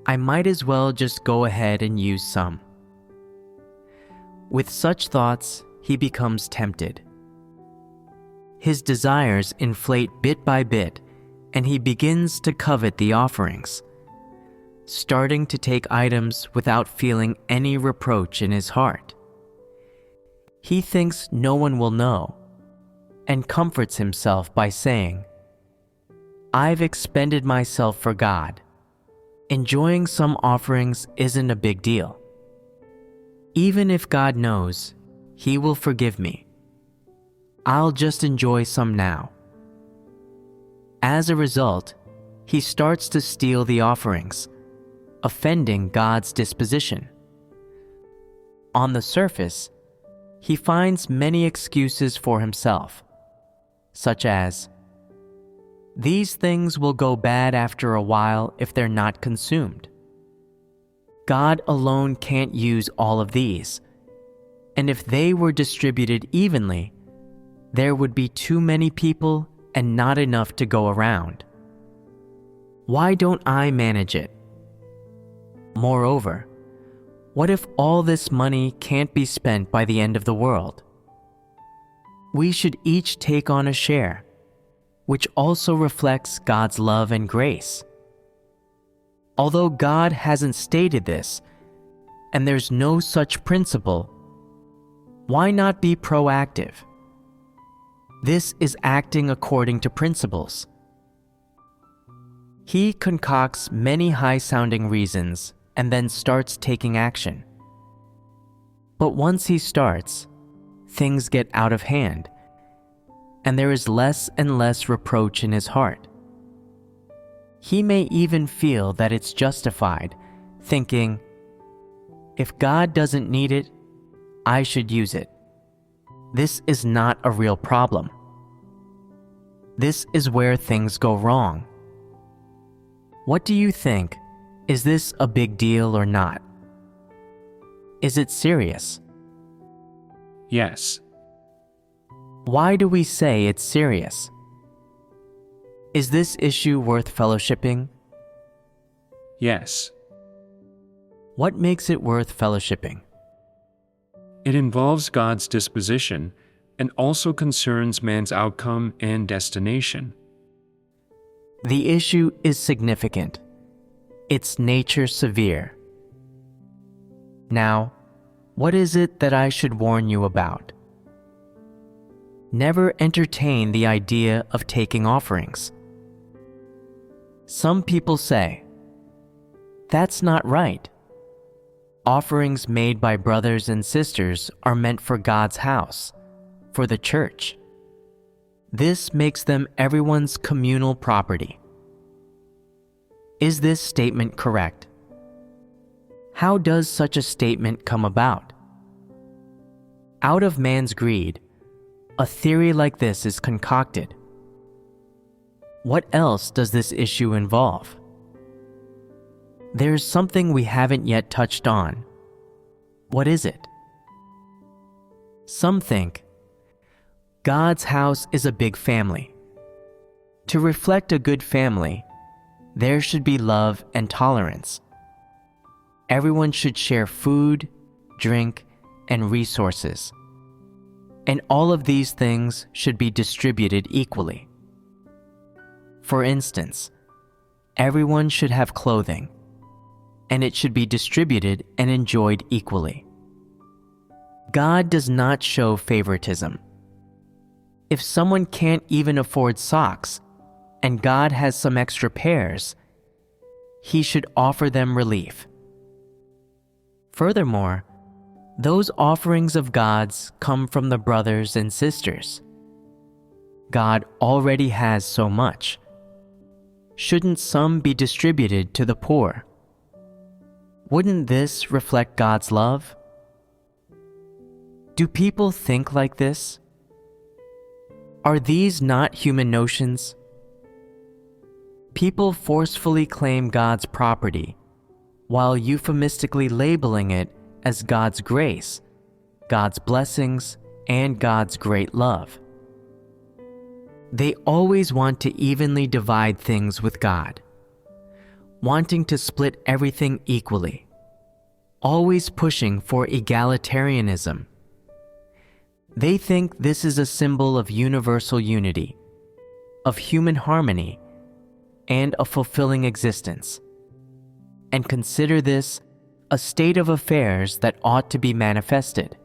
I might as well just go ahead and use some. With such thoughts, he becomes tempted. His desires inflate bit by bit, and he begins to covet the offerings, starting to take items without feeling any reproach in his heart. He thinks no one will know, and comforts himself by saying, I've expended myself for God. Enjoying some offerings isn't a big deal. Even if God knows, He will forgive me. I'll just enjoy some now. As a result, he starts to steal the offerings, offending God's disposition. On the surface, he finds many excuses for himself, such as, these things will go bad after a while if they're not consumed. God alone can't use all of these, and if they were distributed evenly, there would be too many people and not enough to go around. Why don't I manage it? Moreover, what if all this money can't be spent by the end of the world? We should each take on a share, which also reflects God's love and grace. Although God hasn't stated this, and there's no such principle, why not be proactive? This is acting according to principles. He concocts many high-sounding reasons and then starts taking action. But once he starts, things get out of hand, and there is less and less reproach in his heart. He may even feel that it's justified, thinking, if God doesn't need it, I should use it. This is not a real problem. This is where things go wrong. What do you think? Is this a big deal or not? Is it serious? Yes. Why do we say it's serious? Is this issue worth fellowshipping? Yes. What makes it worth fellowshipping? It involves God's disposition and also concerns man's outcome and destination. The issue is significant. Its nature severe. Now, what is it that I should warn you about? Never entertain the idea of taking offerings. Some people say, that's not right. offerings made by brothers and sisters are meant for God's house, for the church. This makes them everyone's communal property. Is this statement correct? How does such a statement come about? Out of man's greed, a theory like this is concocted. What else does this issue involve? There's something we haven't yet touched on. What is it? Some think God's house is a big family. To reflect a good family, there should be love and tolerance. Everyone should share food, drink, and resources. And all of these things should be distributed equally. For instance, everyone should have clothing, and it should be distributed and enjoyed equally. God does not show favoritism. If someone can't even afford socks, and God has some extra pairs, He should offer them relief. Furthermore, those offerings of God's come from the brothers and sisters. God already has so much. Shouldn't some be distributed to the poor? Wouldn't this reflect God's love? Do people think like this? Are these not human notions? People forcefully claim God's property while euphemistically labeling it as God's grace, God's blessings, and God's great love. They always want to evenly divide things with God, wanting to split everything equally, always pushing for egalitarianism. They think this is a symbol of universal unity, of human harmony, and a fulfilling existence, and consider this a state of affairs that ought to be manifested.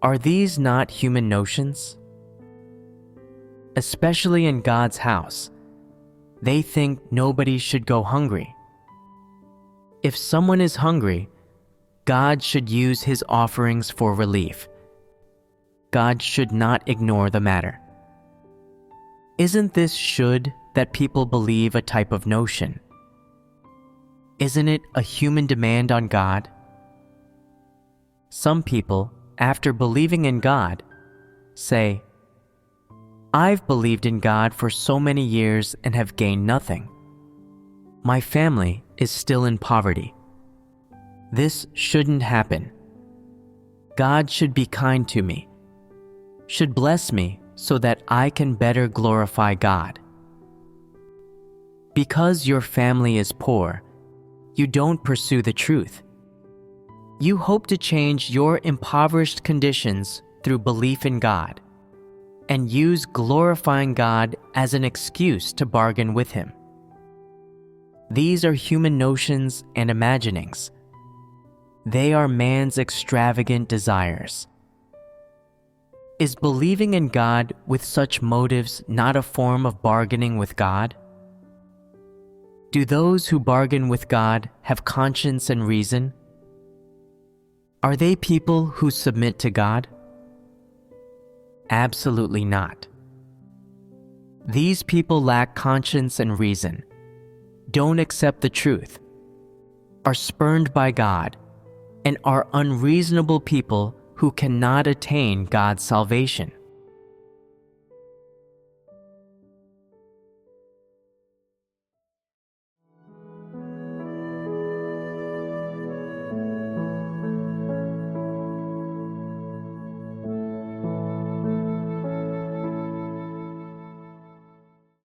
Are these not human notions? Especially in God's house, they think nobody should go hungry. If someone is hungry, God should use His offerings for relief. God should not ignore the matter. Isn't this should that people believe a type of notion? Isn't it a human demand on God? Some people, after believing in God, say, "I've believed in God for so many years and have gained nothing. My family is still in poverty. This shouldn't happen. God should be kind to me, should bless me so that I can better glorify God." Because your family is poor, you don't pursue the truth. You hope to change your impoverished conditions through belief in God, and use glorifying God as an excuse to bargain with Him. These are human notions and imaginings. They are man's extravagant desires. Is believing in God with such motives not a form of bargaining with God? Do those who bargain with God have conscience and reason? Are they people who submit to God? Absolutely not. These people lack conscience and reason, don't accept the truth, are spurned by God, and are unreasonable people who cannot attain God's salvation.